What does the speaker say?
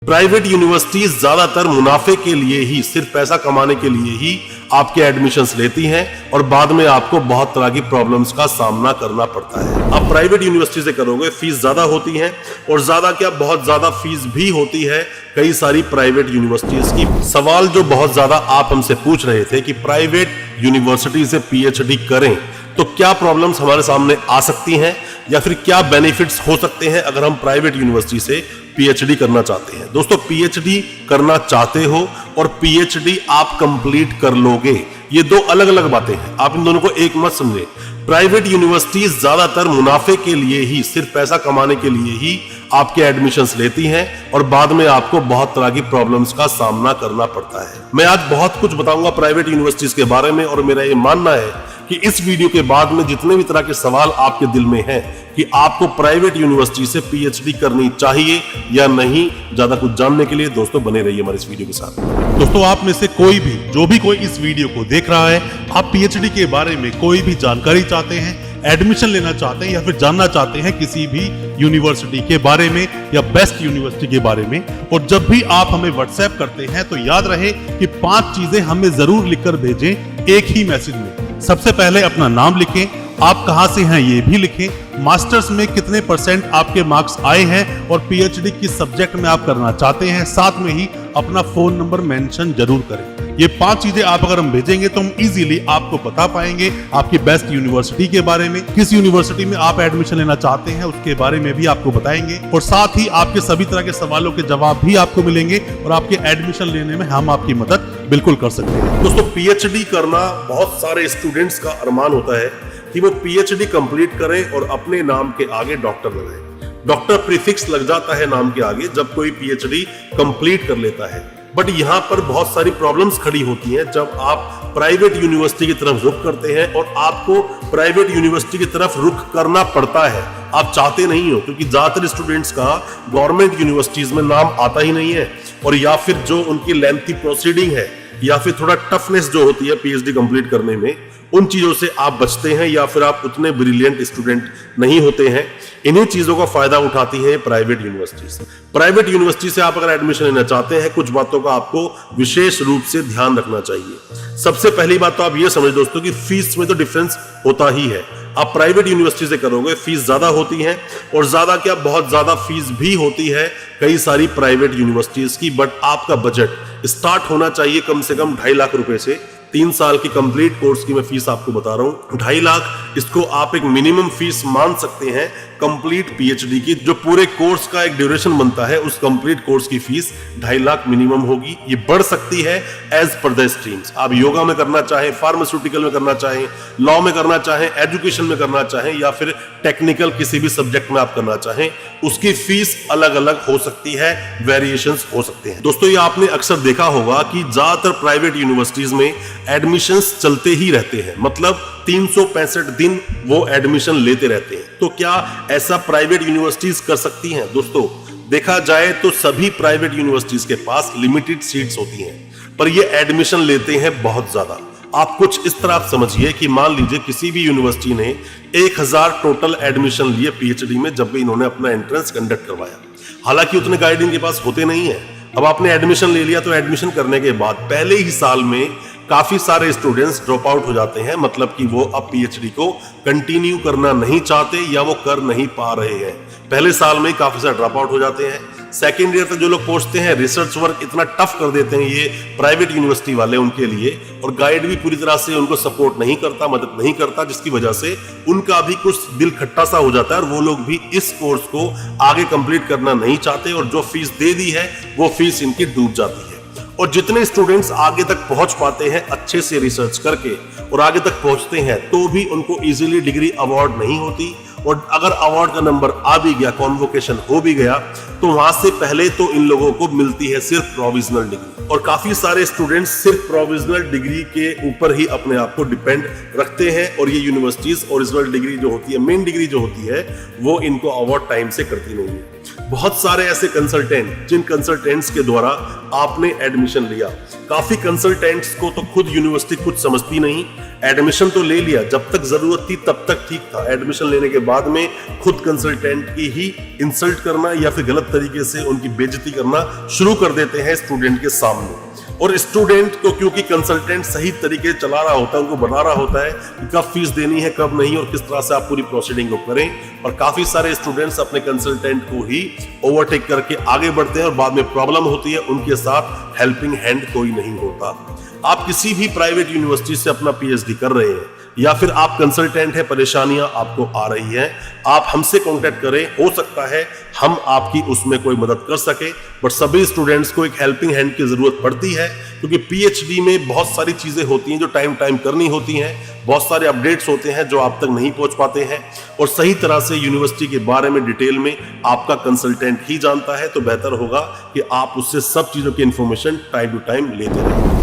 Private universities ज्यादातर मुनाफे के लिए ही, सिर्फ पैसा कमाने के लिए ही आपके एडमिशन्स लेती हैं और बाद में आपको बहुत तरह की प्रॉब्लम्स का सामना करना पड़ता है। आप प्राइवेट यूनिवर्सिटी से करोगे, फीस ज्यादा होती है और ज्यादा क्या बहुत ज्यादा फीस भी होती है कई सारी प्राइवेट यूनिवर्सिटीज की। सवाल जो बहुत ज्यादा आप हमसे पूछ रहे थे कि प्राइवेट यूनिवर्सिटी से पीएचडी करें तो क्या प्रॉब्लम्स हमारे सामने आ सकती हैं या फिर क्या बेनिफिट्स हो सकते हैं अगर हम प्राइवेट यूनिवर्सिटी से पीएचडी करना चाहते हैं। दोस्तों, पीएचडी करना चाहते हो और पीएचडी आप कंप्लीट कर लोगे, ये दो अलग अलग बातें हैं। आप इन दोनों को एक मत समझे। प्राइवेट यूनिवर्सिटीज ज्यादातर मुनाफे के लिए ही, सिर्फ पैसा कमाने के लिए ही आपके एडमिशन्स लेती हैं और बाद में आपको बहुत तरह की प्रॉब्लम्स का सामना करना पड़ता है। मैं आज बहुत कुछ बताऊंगा प्राइवेट यूनिवर्सिटीज के बारे में और मेरा ये मानना है कि इस वीडियो के बाद में जितने भी तरह के सवाल आपके दिल में हैं कि आपको प्राइवेट यूनिवर्सिटी से पीएचडी करनी चाहिए या नहीं, ज्यादा कुछ जानने के लिए दोस्तों बने रहिए हमारे इस वीडियो के साथ। दोस्तों, आप में से कोई भी जो भी कोई इस वीडियो को देख रहा है, आप पीएचडी के बारे में कोई भी जानकारी चाहते हैं, एडमिशन लेना चाहते हैं या फिर जानना चाहते हैं किसी भी यूनिवर्सिटी के बारे में या बेस्ट यूनिवर्सिटी के बारे में, और जब भी आप हमें व्हाट्सएप करते हैं तो याद रहे कि 5 चीजें हमें जरूर लिखकर भेजें एक ही मैसेज में। सबसे पहले अपना नाम लिखें, आप कहां से हैं ये भी लिखें, मास्टर्स में कितने % आपके मार्क्स आए हैं और पीएचडी किस सब्जेक्ट में आप करना चाहते हैं, साथ में ही अपना फोन नंबर मेंशन जरूर करें। ये 5 चीजें आप अगर हम भेजेंगे तो हम इजीली आपको बता पाएंगे आपकी बेस्ट यूनिवर्सिटी के बारे में, किस यूनिवर्सिटी में आप एडमिशन लेना चाहते हैं उसके बारे में भी आपको बताएंगे, और साथ ही आपके सभी तरह के सवालों के जवाब भी आपको मिलेंगे और आपके एडमिशन लेने में हम आपकी मदद बिल्कुल कर सकते हैं। दोस्तों, पीएचडी करना बहुत सारे स्टूडेंट्स का अरमान होता है कि वो पीएचडी कंप्लीट करें और अपने नाम के आगे डॉक्टर लगाएं। डॉक्टर प्रीफिक्स लग जाता है नाम के आगे जब कोई पीएचडी कंप्लीट कर लेता है। बट यहाँ पर बहुत सारी प्रॉब्लम्स खड़ी होती हैं जब आप प्राइवेट यूनिवर्सिटी की तरफ रुख करते हैं और आपको प्राइवेट यूनिवर्सिटी की तरफ रुख करना पड़ता है। आप चाहते नहीं हो, क्योंकि ज्यादातर स्टूडेंट्स का गवर्नमेंट यूनिवर्सिटीज में नाम आता ही नहीं है, और या फिर जो उनकी लेंथी प्रोसीडिंग है या फिर थोड़ा टफनेस जो होती है पीएचडी कंप्लीट करने में, उन चीजों से आप बचते हैं या फिर आप उतने ब्रिलियंट स्टूडेंट नहीं होते हैं। इन्हीं चीजों का फायदा उठाती है प्राइवेट यूनिवर्सिटी। प्राइवेट यूनिवर्सिटी से आप अगर एडमिशन लेना चाहते हैं, कुछ बातों का आपको विशेष रूप से ध्यान रखना चाहिए। सबसे पहली बात तो आप ये समझ दोस्तों कि फीस में तो डिफरेंस होता ही है। आप प्राइवेट यूनिवर्सिटी से करोगे, फीस ज्यादा होती है और ज्यादा क्या बहुत ज्यादा फीस भी होती है कई सारी प्राइवेट यूनिवर्सिटीज की। बट आपका बजट स्टार्ट होना चाहिए कम से कम 2.5 लाख रुपए से। 3 साल की कंप्लीट कोर्स की मैं फीस आपको बता रहा हूं, 2.5 लाख। इसको आप एक मिनिमम फीस मान सकते हैं कंप्लीट पीएचडी की। जो पूरे कोर्स का एक ड्यूरेशन बनता है, उस कंप्लीट कोर्स की फीस 2.5 लाख मिनिमम होगी। ये बढ़ सकती है एज पर द स्ट्रीम्स। आप योगा में करना चाहें, फार्मास्यूटिकल में करना चाहें, लॉ में करना चाहें, एजुकेशन में करना चाहें या फिर टेक्निकल किसी भी सब्जेक्ट में आप करना चाहें, उसकी फीस अलग अलग हो सकती है, वेरिएशंस हो सकते हैं। दोस्तों, ये आपने अक्सर देखा होगा कि ज्यादातर प्राइवेट यूनिवर्सिटीज में एडमिशंस चलते ही रहते हैं, मतलब 365 दिन वो एडमिशन लेते रहते हैं। तो क्या ऐसा प्राइवेट यूनिवर्सिटीज कर सकती हैं? दोस्तों, देखा जाए तो सभी प्राइवेट यूनिवर्सिटीज के पास लिमिटेड सीट्स होती हैं, पर ये एडमिशन लेते हैं बहुत ज्यादा। आप कुछ इस तरह समझिए कि मान लीजिए किसी भी यूनिवर्सिटी ने 1000 टोटल एडमिशन लिए पीएचडी में जब भी इन्होंने अपना एंट्रेंस कंडक्ट करवाया। हालांकि उतने गाइड इनके पास होते नहीं है। अब आपने एडमिशन ले लिया तो एडमिशन करने के बाद पहले ही साल में काफी सारे स्टूडेंट्स ड्रॉप आउट हो जाते हैं, मतलब कि वो अब पीएचडी को कंटिन्यू करना नहीं चाहते या वो कर नहीं पा रहे हैं। पहले साल में काफी सारे ड्रॉप आउट हो जाते हैं। सेकेंड ईयर तक जो लोग पहुंचते हैं, रिसर्च वर्क इतना टफ कर देते हैं ये प्राइवेट यूनिवर्सिटी वाले उनके लिए, और गाइड भी पूरी तरह से उनको सपोर्ट नहीं करता, मदद नहीं करता, जिसकी वजह से उनका भी कुछ दिल खट्टा सा हो जाता है और वो लोग भी इस कोर्स को आगे कंप्लीट करना नहीं चाहते और जो फीस दे दी है वो फीस इनकी डूब जाती है। और जितने स्टूडेंट्स आगे तक पहुंच पाते हैं अच्छे से रिसर्च करके और आगे तक पहुंचते हैं, तो भी उनको इजीली डिग्री अवार्ड नहीं होती, और अगर अवार्ड का नंबर आ भी गया, कॉन्वोकेशन हो भी गया, तो वहां से पहले तो इन लोगों को मिलती है सिर्फ प्रोविजनल डिग्री। और काफी सारे स्टूडेंट्स सिर्फ प्रोविजनल डिग्री के ऊपर ही अपने आप को डिपेंड रखते हैं, और ये यूनिवर्सिटीज ओरिजिनल डिग्री जो होती है, मेन डिग्री जो होती है, वो इनको अवार्ड टाइम से करती नहीं है। बहुत सारे ऐसे कंसल्टेंट जिन कंसल्टेंट्स के द्वारा आपने एडमिशन लिया, काफी कंसल्टेंट्स को तो खुद यूनिवर्सिटी कुछ समझती नहीं, एडमिशन तो ले लिया, जब तक जरूरत थी तब तक ठीक था, एडमिशन लेने के बाद में खुद कंसल्टेंट की ही इंसल्ट करना या फिर गलत तरीके से उनकी बेइज्जती करना शुरू कर देते हैं स्टूडेंट के सामने। और स्टूडेंट को क्योंकि कंसल्टेंट सही तरीके से चला रहा होता है, उनको बता रहा होता है कि कब फीस देनी है कब नहीं और किस तरह से आप पूरी प्रोसीडिंग को करें, और काफी सारे स्टूडेंट्स अपने कंसल्टेंट को ही ओवरटेक करके आगे बढ़ते हैं और बाद में प्रॉब्लम होती है, उनके साथ हेल्पिंग हैंड कोई नहीं होता। आप किसी भी प्राइवेट यूनिवर्सिटी से अपना पीएचडी कर रहे हैं या फिर आप कंसल्टेंट है, परेशानियां आपको आ रही हैं, आप हमसे कांटेक्ट करें, हो सकता है हम आपकी उसमें कोई मदद कर सके। बट सभी स्टूडेंट्स को एक हेल्पिंग हैंड की जरूरत पड़ती है, क्योंकि पीएचडी में बहुत सारी चीजें होती हैं जो टाइम टाइम करनी होती हैं, बहुत सारे अपडेट्स होते हैं जो आप तक नहीं पहुंच पाते हैं, और सही तरह से यूनिवर्सिटी के बारे में डिटेल में आपका कंसल्टेंट ही जानता है। तो बेहतर होगा कि आप उससे सब चीजों की इंफॉर्मेशन टाइम टू टाइम लेते रहें।